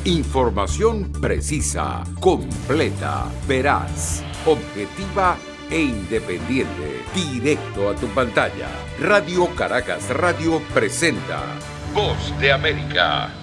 Información precisa, completa, veraz, objetiva e independiente. Directo a tu pantalla. Radio Caracas Radio presenta Voz de América.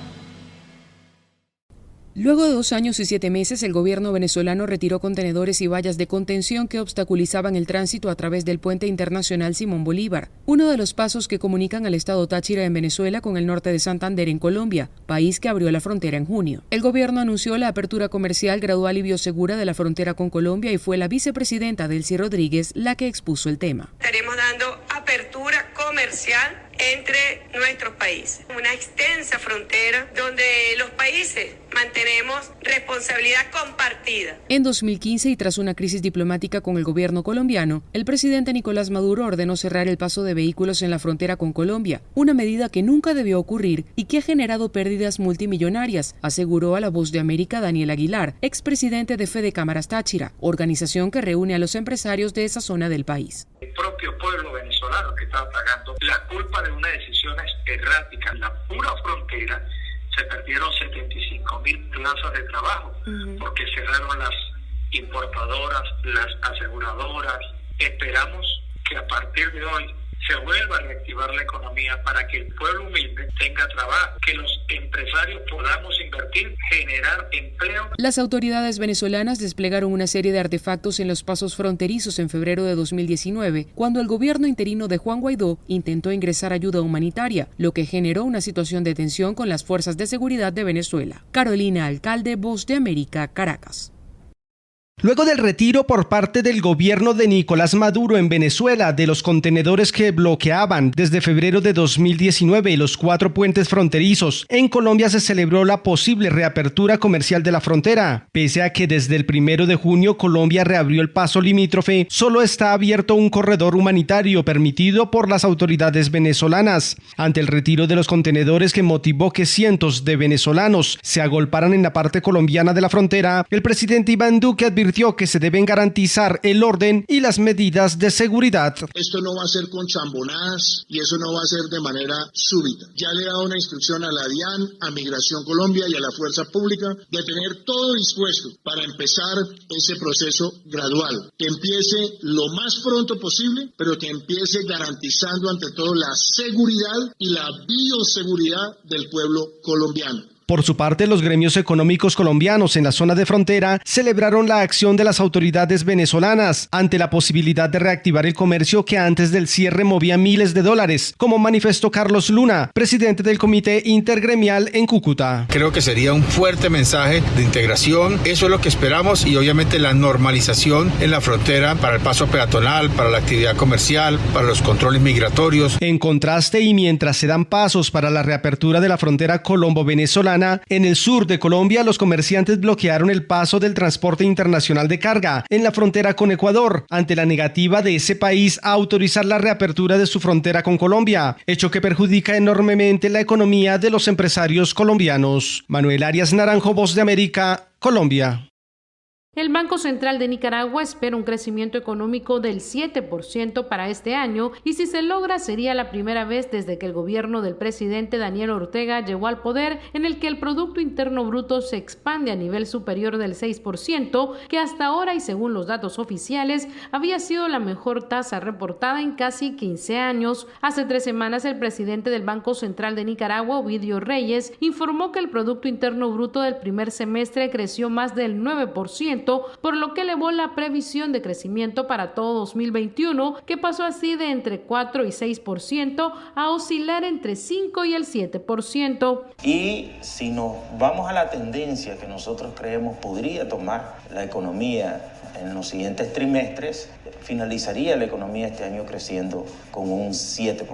Luego de 2 años y 7 meses, el gobierno venezolano retiró contenedores y vallas de contención que obstaculizaban el tránsito a través del puente internacional Simón Bolívar, uno de los pasos que comunican al estado Táchira en Venezuela con el norte de Santander en Colombia, país que abrió la frontera en junio. El gobierno anunció la apertura comercial gradual y biosegura de la frontera con Colombia y fue la vicepresidenta Delcy Rodríguez la que expuso el tema. Estaremos dando apertura comercial entre nuestros países. Una extensa frontera donde los países mantenemos responsabilidad compartida. En 2015 y tras una crisis diplomática con el gobierno colombiano, el presidente Nicolás Maduro ordenó cerrar el paso de vehículos en la frontera con Colombia, una medida que nunca debió ocurrir y que ha generado pérdidas multimillonarias, aseguró a La Voz de América Daniel Aguilar, expresidente de Fede Cámaras Táchira, organización que reúne a los empresarios de esa zona del país. El propio pueblo venezolano que estaba pagando la culpa de una decisión errática en la pura frontera. Se perdieron 75,000 plazas de trabajo porque cerraron las importadoras, las aseguradoras. Esperamos que a partir de hoy se vuelva a reactivar la economía para que el pueblo humilde tenga trabajo, que los empresarios podamos invertir, generar empleo. Las autoridades venezolanas desplegaron una serie de artefactos en los pasos fronterizos en febrero de 2019, cuando el gobierno interino de Juan Guaidó intentó ingresar ayuda humanitaria, lo que generó una situación de tensión con las fuerzas de seguridad de Venezuela. Carolina Alcalde, Voz de América, Caracas. Luego del retiro por parte del gobierno de Nicolás Maduro en Venezuela de los contenedores que bloqueaban desde febrero de 2019 los 4 puentes fronterizos, en Colombia se celebró la posible reapertura comercial de la frontera. Pese a que desde el 1 de junio Colombia reabrió el paso limítrofe, solo está abierto un corredor humanitario permitido por las autoridades venezolanas. Ante el retiro de los contenedores que motivó que cientos de venezolanos se agolparan en la parte colombiana de la frontera, el presidente Iván Duque advirtió que se deben garantizar el orden y las medidas de seguridad. Esto no va a ser con chambonadas y eso no va a ser de manera súbita. Ya le he dado una instrucción a la DIAN, a Migración Colombia y a la Fuerza Pública de tener todo dispuesto para empezar ese proceso gradual, que empiece lo más pronto posible, pero que empiece garantizando ante todo la seguridad y la bioseguridad del pueblo colombiano. Por su parte, los gremios económicos colombianos en la zona de frontera celebraron la acción de las autoridades venezolanas ante la posibilidad de reactivar el comercio que antes del cierre movía miles de dólares, como manifestó Carlos Luna, presidente del Comité Intergremial en Cúcuta. Creo que sería un fuerte mensaje de integración, eso es lo que esperamos, y obviamente la normalización en la frontera para el paso peatonal, para la actividad comercial, para los controles migratorios. En contraste, y mientras se dan pasos para la reapertura de la frontera colombo-venezolana, en el sur de Colombia, los comerciantes bloquearon el paso del transporte internacional de carga en la frontera con Ecuador, ante la negativa de ese país a autorizar la reapertura de su frontera con Colombia, hecho que perjudica enormemente la economía de los empresarios colombianos. Manuel Arias Naranjo, Voz de América, Colombia. El Banco Central de Nicaragua espera un crecimiento económico del 7% para este año y si se logra sería la primera vez desde que el gobierno del presidente Daniel Ortega llegó al poder en el que el Producto Interno Bruto se expande a nivel superior del 6%, que hasta ahora y según los datos oficiales había sido la mejor tasa reportada en casi 15 años. Hace 3 semanas el presidente del Banco Central de Nicaragua, Ovidio Reyes, informó que el Producto Interno Bruto del primer semestre creció más del 9%, por lo que elevó la previsión de crecimiento para todo 2021, que pasó así de entre 4 y 6% a oscilar entre 5 y el 7%. Y si nos vamos a la tendencia que nosotros creemos podría tomar la economía en los siguientes trimestres, finalizaría la economía este año creciendo con un 7%.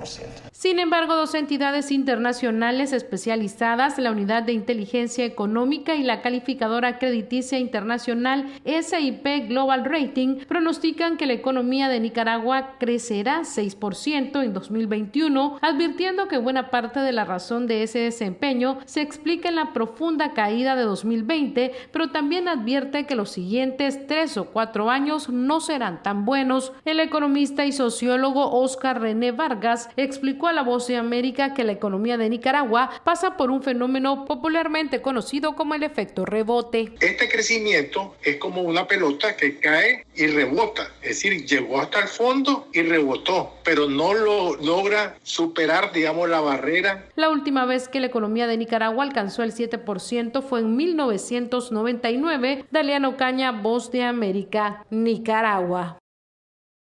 Sin embargo, 2 entidades internacionales especializadas, la Unidad de Inteligencia Económica y la Calificadora Crediticia Internacional, internacional S&P Global Rating pronostican que la economía de Nicaragua crecerá 6% en 2021, advirtiendo que buena parte de la razón de ese desempeño se explica en la profunda caída de 2020, pero también advierte que los siguientes 3 o 4 años no serán tan buenos. El economista y sociólogo Oscar René Vargas explicó a La Voz de América que la economía de Nicaragua pasa por un fenómeno popularmente conocido como el efecto rebote. Este crecimiento es como una pelota que cae y rebota, es decir, llegó hasta el fondo y rebotó, pero no lo logra superar, digamos, la barrera. La última vez que la economía de Nicaragua alcanzó el 7% fue en 1999. Daliana Ocaña, Voz de América, Nicaragua.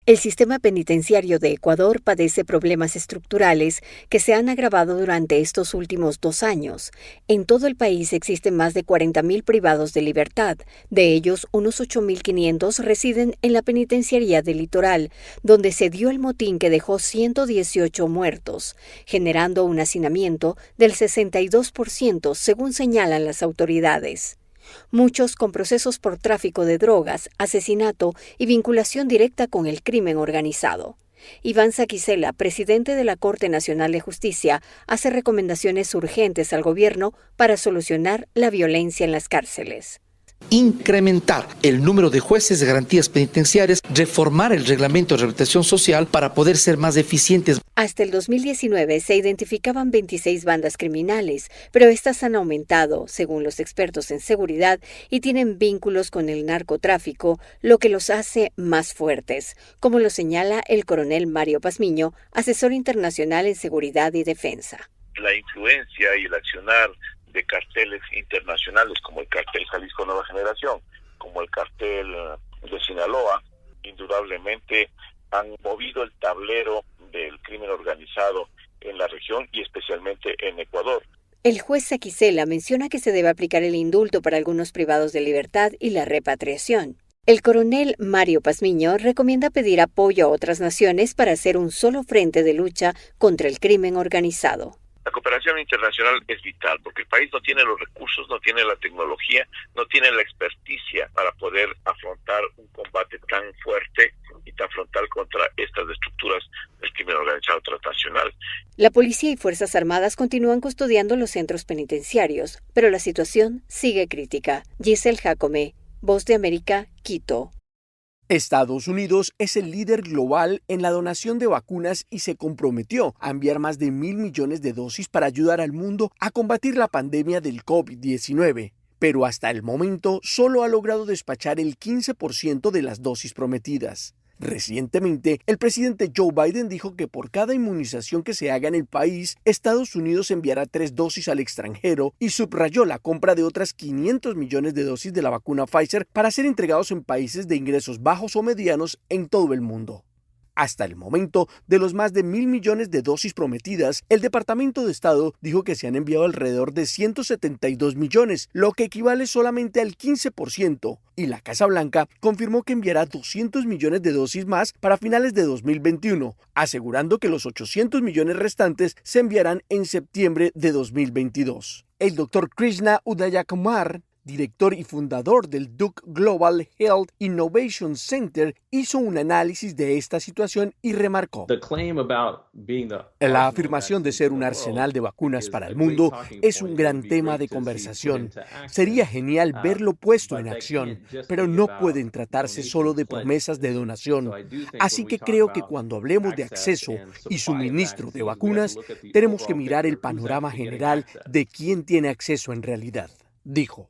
El sistema penitenciario de Ecuador padece problemas estructurales que se han agravado durante estos últimos 2 años. En todo el país existen más de 40.000 privados de libertad. De ellos, unos 8.500 residen en la penitenciaría del Litoral, donde se dio el motín que dejó 118 muertos, generando un hacinamiento del 62%, según señalan las autoridades. Muchos con procesos por tráfico de drogas, asesinato y vinculación directa con el crimen organizado. Iván Saquicela, presidente de la Corte Nacional de Justicia, hace recomendaciones urgentes al gobierno para solucionar la violencia en las cárceles. Incrementar el número de jueces de garantías penitenciarias, reformar el reglamento de rehabilitación social para poder ser más eficientes. Hasta el 2019 se identificaban 26 bandas criminales, pero estas han aumentado, según los expertos en seguridad, y tienen vínculos con el narcotráfico, lo que los hace más fuertes, como lo señala el coronel Mario Pazmiño, asesor internacional en seguridad y defensa. La influencia y el accionar de carteles internacionales como el cartel Jalisco Nueva Generación, como el cartel de Sinaloa, indudablemente han movido el tablero del crimen organizado en la región y especialmente en Ecuador. El juez Saquicela menciona que se debe aplicar el indulto para algunos privados de libertad y la repatriación. El coronel Mario Pazmiño recomienda pedir apoyo a otras naciones para hacer un solo frente de lucha contra el crimen organizado. La cooperación internacional es vital porque el país no tiene los recursos, no tiene la tecnología, no tiene la experticia para poder afrontar un combate tan fuerte y tan frontal contra estas estructuras del crimen organizado transnacional. La policía y Fuerzas Armadas continúan custodiando los centros penitenciarios, pero la situación sigue crítica. Giselle Jacome, Voz de América, Quito. Estados Unidos es el líder global en la donación de vacunas y se comprometió a enviar más de 1.000 millones de dosis para ayudar al mundo a combatir la pandemia del COVID-19. Pero hasta el momento solo ha logrado despachar el 15% de las dosis prometidas. Recientemente, el presidente Joe Biden dijo que por cada inmunización que se haga en el país, Estados Unidos enviará 3 dosis al extranjero y subrayó la compra de otras 500 millones de dosis de la vacuna Pfizer para ser entregados en países de ingresos bajos o medianos en todo el mundo. Hasta el momento, de los más de 1.000 millones de dosis prometidas, el Departamento de Estado dijo que se han enviado alrededor de 172 millones, lo que equivale solamente al 15%, y la Casa Blanca confirmó que enviará 200 millones de dosis más para finales de 2021, asegurando que los 800 millones restantes se enviarán en septiembre de 2022. El Dr. Krishna Udayakumar, director y fundador del Duke Global Health Innovation Center, hizo un análisis de esta situación y remarcó: la afirmación de ser un arsenal de vacunas para el mundo es un gran tema de conversación. Sería genial verlo puesto en acción, pero no pueden tratarse solo de promesas de donación. Así que creo que cuando hablemos de acceso y suministro de vacunas, tenemos que mirar el panorama general de quién tiene acceso en realidad, dijo.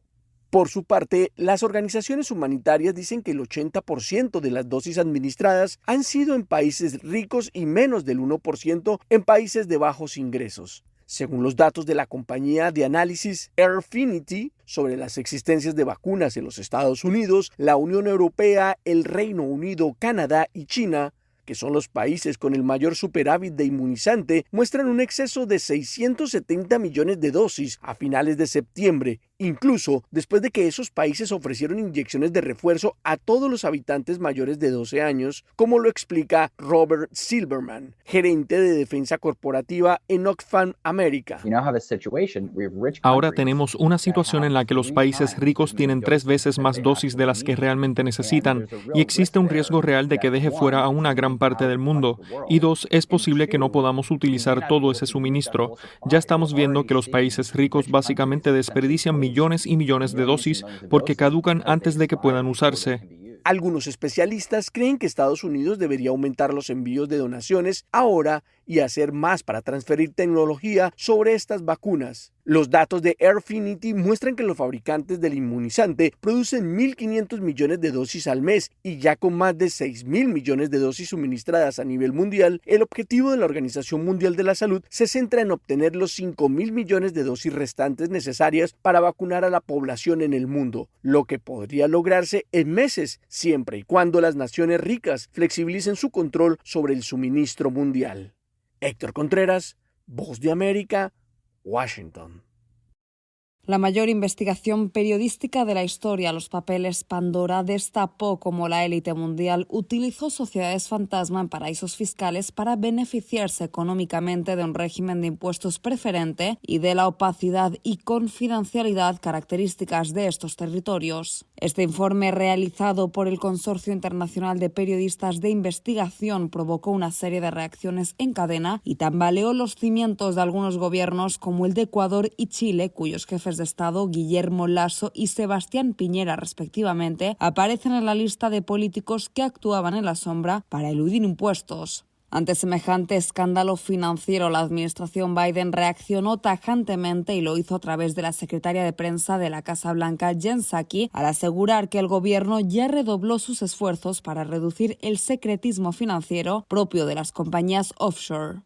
Por su parte, las organizaciones humanitarias dicen que el 80% de las dosis administradas han sido en países ricos y menos del 1% en países de bajos ingresos. Según los datos de la compañía de análisis Airfinity sobre las existencias de vacunas en los Estados Unidos, la Unión Europea, el Reino Unido, Canadá y China, que son los países con el mayor superávit de inmunizante, muestran un exceso de 670 millones de dosis a finales de septiembre incluso después de que esos países ofrecieron inyecciones de refuerzo a todos los habitantes mayores de 12 años, como lo explica Robert Silverman, gerente de defensa corporativa en Oxfam America. Ahora tenemos una situación en la que los países ricos tienen 3 veces más dosis de las que realmente necesitan, y existe un riesgo real de que deje fuera a una gran parte del mundo. Y 2, es posible que no podamos utilizar todo ese suministro. Ya estamos viendo que los países ricos básicamente desperdician millones y millones de dosis porque caducan antes de que puedan usarse. Algunos especialistas creen que Estados Unidos debería aumentar los envíos de donaciones ahora y hacer más para transferir tecnología sobre estas vacunas. Los datos de Airfinity muestran que los fabricantes del inmunizante producen 1.500 millones de dosis al mes y ya con más de 6.000 millones de dosis suministradas a nivel mundial, el objetivo de la Organización Mundial de la Salud se centra en obtener los 5.000 millones de dosis restantes necesarias para vacunar a la población en el mundo, lo que podría lograrse en meses, siempre y cuando las naciones ricas flexibilicen su control sobre el suministro mundial. Héctor Contreras, Voz de América, Washington. La mayor investigación periodística de la historia, los papeles Pandora, destapó cómo la élite mundial utilizó sociedades fantasma en paraísos fiscales para beneficiarse económicamente de un régimen de impuestos preferente y de la opacidad y confidencialidad características de estos territorios. Este informe, realizado por el Consorcio Internacional de Periodistas de Investigación, provocó una serie de reacciones en cadena y tambaleó los cimientos de algunos gobiernos como el de Ecuador y Chile, cuyos jefes de Estado, Guillermo Lasso y Sebastián Piñera, respectivamente, aparecen en la lista de políticos que actuaban en la sombra para eludir impuestos. Ante semejante escándalo financiero, la administración Biden reaccionó tajantemente y lo hizo a través de la secretaria de prensa de la Casa Blanca, Jen Psaki, al asegurar que el gobierno ya redobló sus esfuerzos para reducir el secretismo financiero propio de las compañías offshore.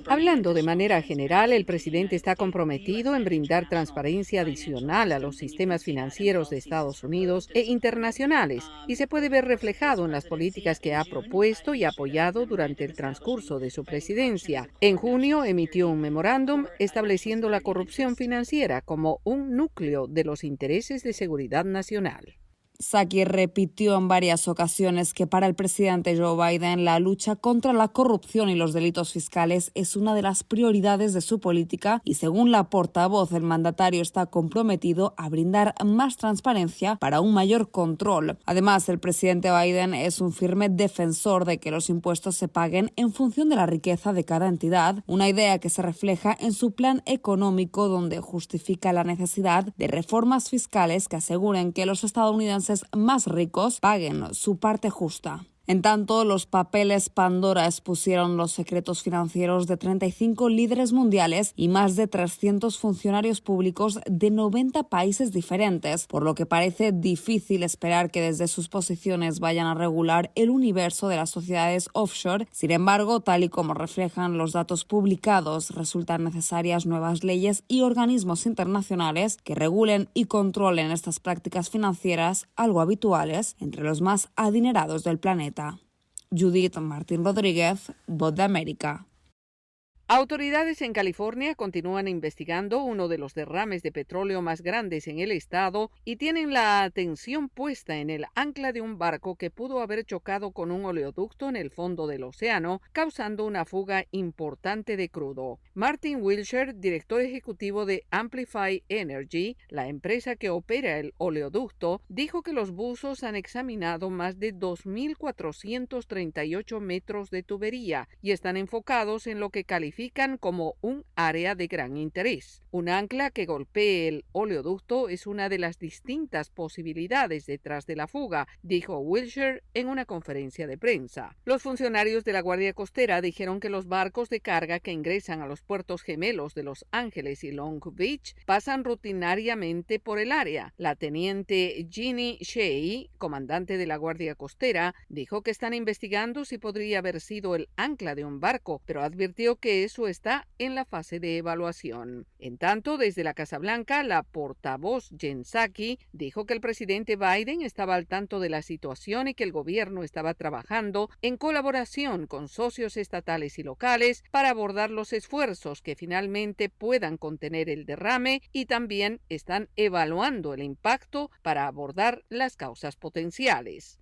Hablando de manera general, el presidente está comprometido en brindar transparencia adicional a los sistemas financieros de Estados Unidos e internacionales, y se puede ver reflejado en las políticas que ha propuesto y apoyado durante el transcurso de su presidencia. En junio emitió un memorándum estableciendo la corrupción financiera como un núcleo de los intereses de seguridad nacional. Psaki repitió en varias ocasiones que para el presidente Joe Biden la lucha contra la corrupción y los delitos fiscales es una de las prioridades de su política y, según la portavoz, el mandatario está comprometido a brindar más transparencia para un mayor control. Además, el presidente Biden es un firme defensor de que los impuestos se paguen en función de la riqueza de cada entidad, una idea que se refleja en su plan económico, donde justifica la necesidad de reformas fiscales que aseguren que los estadounidenses más ricos paguen su parte justa. En tanto, los papeles Pandora expusieron los secretos financieros de 35 líderes mundiales y más de 300 funcionarios públicos de 90 países diferentes, por lo que parece difícil esperar que desde sus posiciones vayan a regular el universo de las sociedades offshore. Sin embargo, tal y como reflejan los datos publicados, resultan necesarias nuevas leyes y organismos internacionales que regulen y controlen estas prácticas financieras, algo habituales entre los más adinerados del planeta. Judith Martín Rodríguez, Voz de América. Autoridades en California continúan investigando uno de los derrames de petróleo más grandes en el estado y tienen la atención puesta en el ancla de un barco que pudo haber chocado con un oleoducto en el fondo del océano, causando una fuga importante de crudo. Martin Wilshire, director ejecutivo de Amplify Energy, la empresa que opera el oleoducto, dijo que los buzos han examinado más de 2.438 metros de tubería y están enfocados en lo que califican como un área de gran interés. Un ancla que golpee el oleoducto es una de las distintas posibilidades detrás de la fuga, dijo Wilshire en una conferencia de prensa. Los funcionarios de la Guardia Costera dijeron que los barcos de carga que ingresan a los puertos gemelos de Los Ángeles y Long Beach pasan rutinariamente por el área. La teniente Jeannie Shea, comandante de la Guardia Costera, dijo que están investigando si podría haber sido el ancla de un barco, pero advirtió que eso está en la fase de evaluación. En tanto, desde la Casa Blanca, la portavoz Jen Psaki dijo que el presidente Biden estaba al tanto de la situación y que el gobierno estaba trabajando en colaboración con socios estatales y locales para abordar los esfuerzos que finalmente puedan contener el derrame y también están evaluando el impacto para abordar las causas potenciales.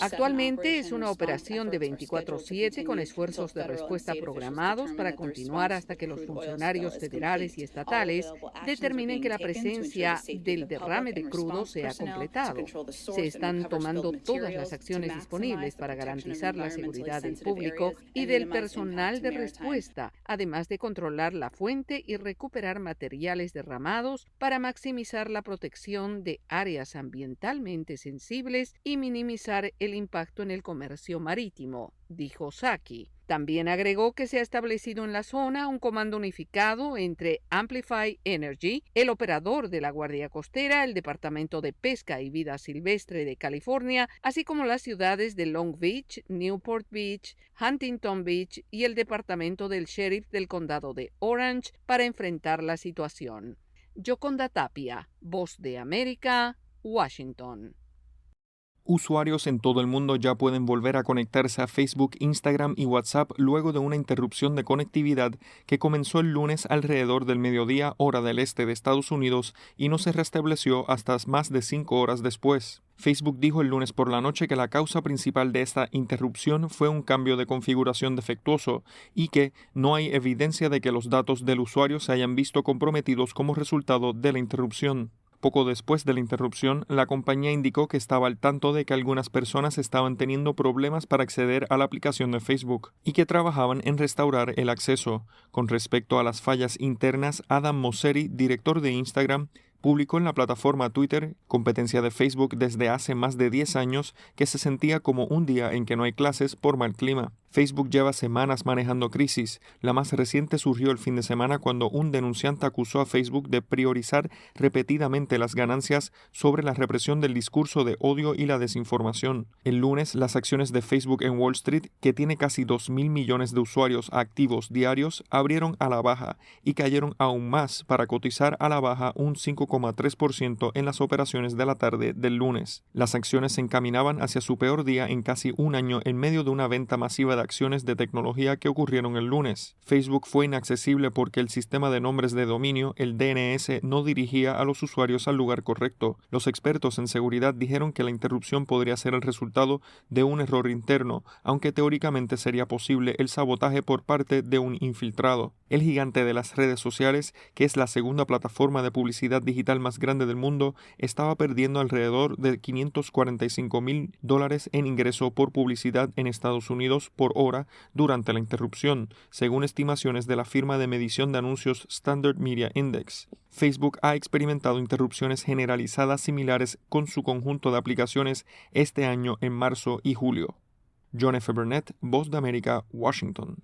Actualmente es una operación de 24/7 con esfuerzos de respuesta programados para continuar hasta que los funcionarios federales y estatales determinen que la presencia del derrame de crudo sea completado. Se están tomando todas las acciones disponibles para garantizar la seguridad del público y del personal de respuesta, además de controlar la fuente y recuperar materiales derramados para maximizar la protección de áreas ambientalmente sensibles y minimizar el impacto en el comercio marítimo, dijo Psaki. También agregó que se ha establecido en la zona un comando unificado entre Amplify Energy, el operador de la Guardia Costera, el Departamento de Pesca y Vida Silvestre de California, así como las ciudades de Long Beach, Newport Beach, Huntington Beach y el Departamento del Sheriff del Condado de Orange para enfrentar la situación. Yoconda Tapia, Voz de América, Washington. Usuarios en todo el mundo ya pueden volver a conectarse a Facebook, Instagram y WhatsApp luego de una interrupción de conectividad que comenzó el lunes alrededor del mediodía, hora del este de Estados Unidos, y no se restableció hasta más de 5 horas después. Facebook dijo el lunes por la noche que la causa principal de esta interrupción fue un cambio de configuración defectuoso y que no hay evidencia de que los datos del usuario se hayan visto comprometidos como resultado de la interrupción. Poco después de la interrupción, la compañía indicó que estaba al tanto de que algunas personas estaban teniendo problemas para acceder a la aplicación de Facebook y que trabajaban en restaurar el acceso. Con respecto a las fallas internas, Adam Mosseri, director de Instagram, publicó en la plataforma Twitter, competencia de Facebook desde hace más de 10 años, que se sentía como un día en que no hay clases por mal clima. Facebook lleva semanas manejando crisis. La más reciente surgió el fin de semana cuando un denunciante acusó a Facebook de priorizar repetidamente las ganancias sobre la represión del discurso de odio y la desinformación. El lunes, las acciones de Facebook en Wall Street, que tiene casi 2.000 millones de usuarios activos diarios, abrieron a la baja y cayeron aún más para cotizar a la baja un 5,3% en las operaciones de la tarde del lunes. Las acciones se encaminaban hacia su peor día en casi un año en medio de una venta masiva de acciones de tecnología que ocurrieron el lunes. Facebook fue inaccesible porque el sistema de nombres de dominio, el DNS, no dirigía a los usuarios al lugar correcto. Los expertos en seguridad dijeron que la interrupción podría ser el resultado de un error interno, aunque teóricamente sería posible el sabotaje por parte de un infiltrado. El gigante de las redes sociales, que es la segunda plataforma de publicidad digital más grande del mundo, estaba perdiendo alrededor de $545,000 en ingreso por publicidad en Estados Unidos por hora durante la interrupción, según estimaciones de la firma de medición de anuncios Standard Media Index. Facebook ha experimentado interrupciones generalizadas similares con su conjunto de aplicaciones este año en marzo y julio. John F. Burnett, Voz de América, Washington.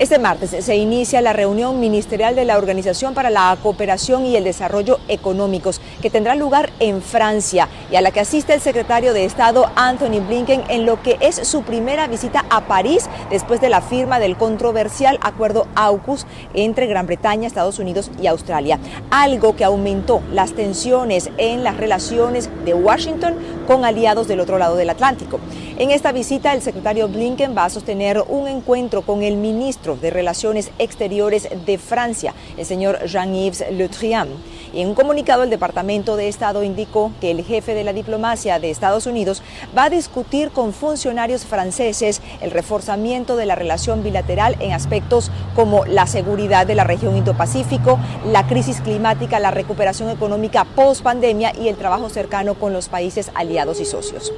Este martes se inicia la reunión ministerial de la Organización para la Cooperación y el Desarrollo Económicos, que tendrá lugar en Francia y a la que asiste el secretario de Estado Antony Blinken en lo que es su primera visita a París después de la firma del controversial acuerdo AUKUS entre Gran Bretaña, Estados Unidos y Australia, algo que aumentó las tensiones en las relaciones de Washington con aliados del otro lado del Atlántico. En esta visita, el secretario Blinken va a sostener un encuentro con el ministro de Relaciones Exteriores de Francia, el señor Jean-Yves Le Drian. Y en un comunicado, el Departamento de Estado indicó que el jefe de la diplomacia de Estados Unidos va a discutir con funcionarios franceses el reforzamiento de la relación bilateral en aspectos como la seguridad de la región Indo-Pacífico, la crisis climática, la recuperación económica post-pandemia y el trabajo cercano con los países aliados y socios.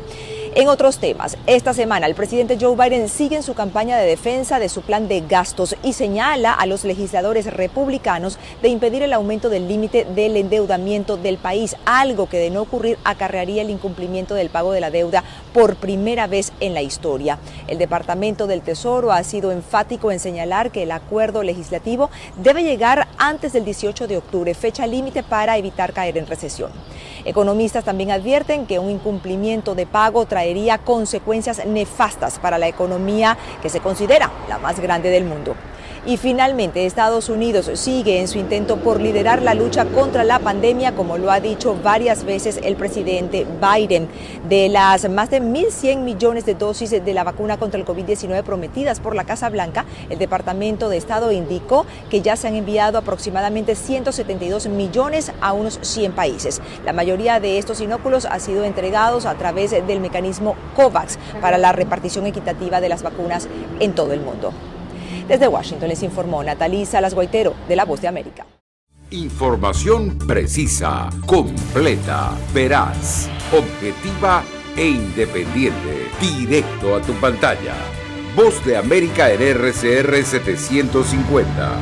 En otros temas, esta semana el presidente Joe Biden sigue en su campaña de defensa de su plan de gastos y señala a los legisladores republicanos de impedir el aumento del límite del endeudamiento del país, algo que de no ocurrir acarrearía el incumplimiento del pago de la deuda por primera vez en la historia. El Departamento del Tesoro ha sido enfático en señalar que el acuerdo legislativo debe llegar antes del 18 de octubre, fecha límite para evitar caer en recesión. Economistas también advierten que un incumplimiento de pago traerá traería consecuencias nefastas para la economía que se considera la más grande del mundo. Y finalmente, Estados Unidos sigue en su intento por liderar la lucha contra la pandemia, como lo ha dicho varias veces el presidente Biden. De las más de 1.100 millones de dosis de la vacuna contra el COVID-19 prometidas por la Casa Blanca, el Departamento de Estado indicó que ya se han enviado aproximadamente 172 millones a unos 100 países. La mayoría de estos inóculos han sido entregados a través del mecanismo COVAX para la repartición equitativa de las vacunas en todo el mundo. Desde Washington les informó Natalí Salas Guaitero, de La Voz de América. Información precisa, completa, veraz, objetiva e independiente. Directo a tu pantalla. Voz de América en RCR 750.